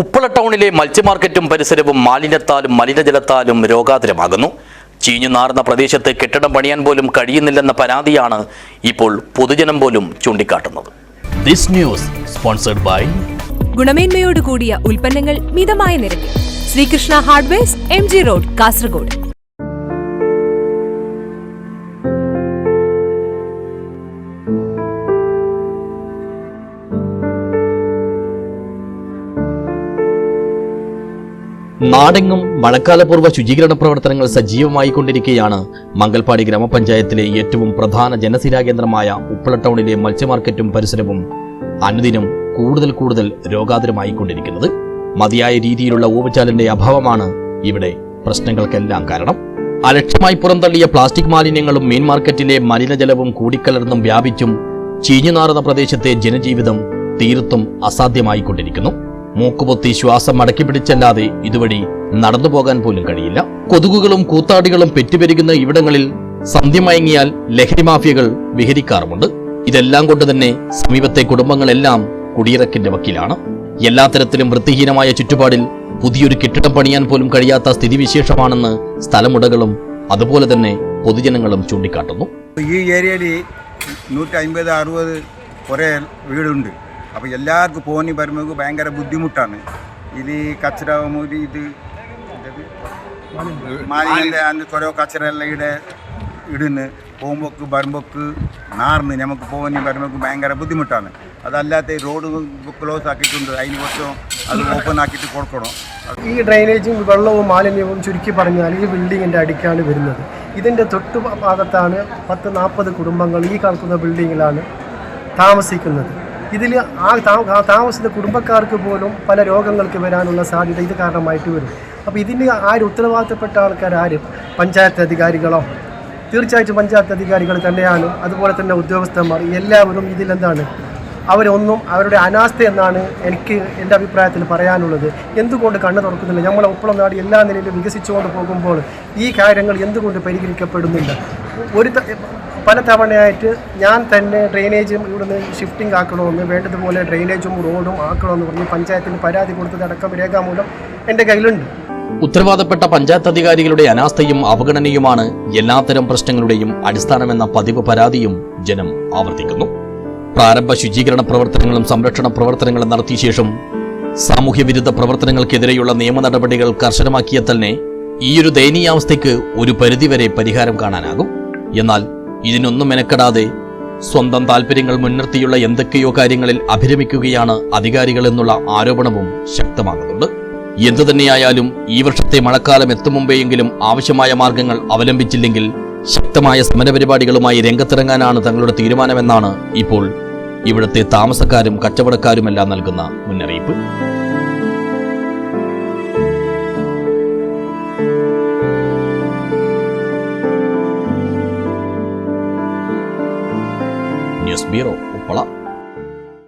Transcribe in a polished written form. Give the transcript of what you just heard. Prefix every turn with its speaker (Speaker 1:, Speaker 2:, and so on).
Speaker 1: ഉപ്പള ടൗണിലെ മത്സ്യമാർക്കറ്റും പരിസരവും മാലിന്യത്താലും മലിനജലത്താലും രോഗാതുരമാകുന്നു. ചീഞ്ഞു നാർന്ന പ്രദേശത്ത് കെട്ടിടം പണിയാൻ പോലും കഴിയുന്നില്ലെന്ന പരാതിയാണ് ഇപ്പോൾ പൊതുജനം പോലും ചൂണ്ടിക്കാട്ടുന്നത്. ദിസ് ന്യൂസ് സ്പോൺസർഡ് ബൈ
Speaker 2: ഗുണമേന്മയോട് കൂടിയ ഉൽപ്പന്നങ്ങൾ മിതമായ നിരക്കിൽ Sreekrishna hardwares, MG road, Kasaragod.
Speaker 1: നാടെങ്ങും മഴക്കാലപൂർവ്വ ശുചീകരണ പ്രവർത്തനങ്ങൾ സജീവമായിക്കൊണ്ടിരിക്കെയാണ് മംഗൽപാടി ഗ്രാമപഞ്ചായത്തിലെ ഏറ്റവും പ്രധാന ജനസിരാ കേന്ദ്രമായ ഉപ്പള ടൗണിലെ മത്സ്യമാർക്കറ്റും പരിസരവും അനുദിനം കൂടുതൽ രോഗാതുരമായിക്കൊണ്ടിരിക്കുന്നത്. മതിയായ രീതിയിലുള്ള ഓവുചാലിന്റെ അഭാവമാണ് ഇവിടെ പ്രശ്നങ്ങൾക്കെല്ലാം കാരണം. അലക്ഷ്യമായി പുറന്തള്ളിയ പ്ലാസ്റ്റിക് മാലിന്യങ്ങളും മീൻ മാർക്കറ്റിലെ മലിനജലവും കൂടിക്കലർന്നും വ്യാപിച്ചും ചീഞ്ഞുനാറുന്ന പ്രദേശത്തെ ജനജീവിതം തീർത്തും അസാധ്യമായിക്കൊണ്ടിരിക്കുന്നു. മൂക്കുപൊത്തി ശ്വാസം മടക്കി പിടിച്ചല്ലാതെ ഇതുവഴി നടന്നുപോകാൻ പോലും കഴിയില്ല. കൊതുകുകളും കൂത്താടികളും പെറ്റുപെരുകുന്ന ഇവിടങ്ങളിൽ സന്ധ്യമയങ്ങിയാൽ ലഹരി മാഫിയകൾ വിഹരിക്കാറുമുണ്ട്. ഇതെല്ലാം കൊണ്ട് തന്നെ സമീപത്തെ കുടുംബങ്ങളെല്ലാം കുടിയിറക്കിന്റെ വക്കിലാണ്. എല്ലാ തരത്തിലും വൃത്തിഹീനമായ ചുറ്റുപാടിൽ പുതിയൊരു കെട്ടിടം പണിയാൻ പോലും കഴിയാത്ത സ്ഥിതിവിശേഷമാണെന്ന് സ്ഥലമുടകളും അതുപോലെ തന്നെ പൊതുജനങ്ങളും ചൂണ്ടിക്കാട്ടുന്നു.
Speaker 3: ഈ ഏരിയയിൽ 150-60 കുറേ വീടുണ്ട്. അപ്പോൾ എല്ലാവർക്കും പോന്നി വരുമ്പോൾ ഭയങ്കര ബുദ്ധിമുട്ടാണ്. ഇത് കച്ചറ മൂടി ഇത് മാലിന്യൻ്റെ അന്ന് കുറേ കച്ചറെല്ലാം ഇവിടെ ഇടുന്ന് പോകുമ്പോക്ക് വരുമ്പോക്ക് നാർന്ന് നമുക്ക് പോന്നി വരുമ്പോൾ ഭയങ്കര ബുദ്ധിമുട്ടാണ്. അതല്ലാത്ത റോഡ് ക്ലോസ് ആക്കിയിട്ടുണ്ട്, അതിന് കുറച്ചും അത് ഓപ്പൺ ആക്കിയിട്ട് കൊടുക്കണം.
Speaker 4: ഈ ഡ്രെയിനേജും വെള്ളവും മാലിന്യവും ചുരുക്കി പറഞ്ഞാൽ ഈ ബിൽഡിങ്ങിൻ്റെ അടിക്കാണ് വരുന്നത്. ഇതിൻ്റെ തൊട്ടു ഭാഗത്താണ് 10-40 കുടുംബങ്ങൾ ഈ കാണുന്ന ബിൽഡിങ്ങിലാണ് താമസിക്കുന്നത്. ഇതിൽ താമസിക്കുന്ന കുടുംബക്കാർക്ക് പോലും പല രോഗങ്ങൾക്ക് വരാനുള്ള സാധ്യത ഇത് കാരണമായിട്ട് വരും. അപ്പോൾ ഇതിന് ഉത്തരവാദിത്തപ്പെട്ട ആൾക്കാരും പഞ്ചായത്ത് അധികാരികളോ, തീർച്ചയായിട്ടും പഞ്ചായത്ത് അധികാരികൾ തന്നെയാണ്, അതുപോലെ തന്നെ ഉദ്യോഗസ്ഥന്മാർ എല്ലാവരും ഇതിലെന്താണ് അവരൊന്നും അവരുടെ അനാസ്ഥ എന്നാണ് എനിക്ക് എൻ്റെ അഭിപ്രായത്തിൽ പറയാനുള്ളത്. എന്തുകൊണ്ട് കണ്ണ് തുറക്കുന്നില്ല? നമ്മളെ ഉപ്പളം നാട് എല്ലാ നിലയിലും വികസിച്ചുകൊണ്ട് പോകുമ്പോൾ ഈ കാര്യങ്ങൾ എന്തുകൊണ്ട് പരിഹരിക്കപ്പെടുന്നില്ല? പല തവണയായിട്ട് ഞാൻ തന്നെ ഡ്രെയിനേജും ഇവിടുന്ന് ഷിഫ്റ്റിംഗ് ആക്കണമെന്ന്, വേണ്ടതുപോലെ ഡ്രെയിനേജും റോഡും ആക്കണമെന്ന് പറഞ്ഞ് പഞ്ചായത്തിന് പരാതി കൊടുത്തതടക്കം രേഖാമൂലം എൻ്റെ കയ്യിലുണ്ട്.
Speaker 1: ഉത്തരവാദപ്പെട്ട പഞ്ചായത്ത് അധികാരികളുടെ അനാസ്ഥയും അവഗണനയുമാണ് എല്ലാത്തരം പ്രശ്നങ്ങളുടെയും അടിസ്ഥാനമെന്ന പതിവ് പരാതിയും ജനം ആവർത്തിക്കുന്നു. പ്രാരംഭ ശുചീകരണ പ്രവർത്തനങ്ങളും സംരക്ഷണ പ്രവർത്തനങ്ങളും നടത്തിയ ശേഷം സാമൂഹ്യവിരുദ്ധ പ്രവർത്തനങ്ങൾക്കെതിരെയുള്ള നിയമ നടപടികൾ കർശനമാക്കിയ തന്നെ ഈയൊരു ദയനീയാവസ്ഥയ്ക്ക് ഒരു പരിധിവരെ പരിഹാരം കാണാനാകും. എന്നാൽ ഇതിനൊന്നും മെനക്കെടാതെ സ്വന്തം താൽപര്യങ്ങൾ മുൻനിർത്തിയുള്ള എന്തൊക്കെയോ കാര്യങ്ങളിൽ അഭിരമിക്കുകയാണ് അധികാരികൾ എന്നുള്ള ആരോപണവും ശക്തമാകുന്നുണ്ട്. എന്തുതന്നെയായാലും ഈ വർഷത്തെ മഴക്കാലം എത്തും മുമ്പെയെങ്കിലും ആവശ്യമായ മാർഗങ്ങൾ അവലംബിച്ചില്ലെങ്കിൽ ശക്തമായ സമരപരിപാടികളുമായി രംഗത്തിറങ്ങാനാണ് തങ്ങളുടെ തീരുമാനമെന്നാണ് ഇപ്പോൾ ഇവിടുത്തെ താമസക്കാരും കച്ചവടക്കാരുമെല്ലാം നൽകുന്ന മുന്നറിയിപ്പ്. News bureau, Uppala.